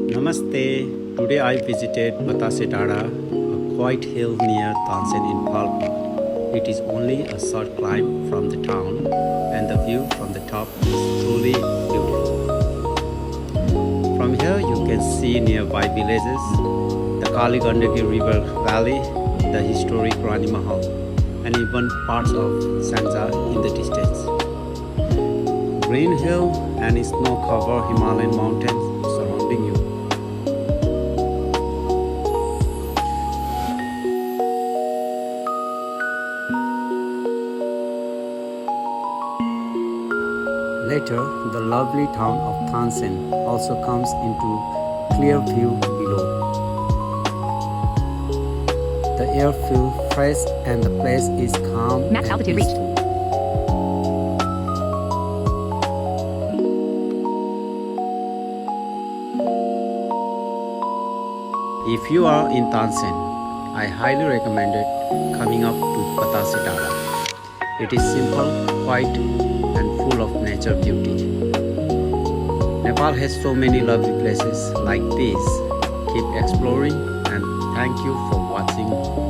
Namaste. Today I visited Batase, a quiet hill near Tansen in Palpa. It is only a short climb from the town, and the view from the top is truly beautiful. From here, you can see nearby villages, the Kali Gandaki River Valley, the historic Rani Mahal, and even parts of Sanja in the distance. Green hill and snow-covered Himalayan mountains surrounding you. Later, the lovely town of Tansen also comes into clear view below. The air feels fresh and the place is calm Max and altitude reached. peaceful. If you are in Tansen, I highly recommend it coming up to Batase. It is simple, quiet, and full of nature beauty. Nepal has so many lovely places like this. Keep exploring and thank you for watching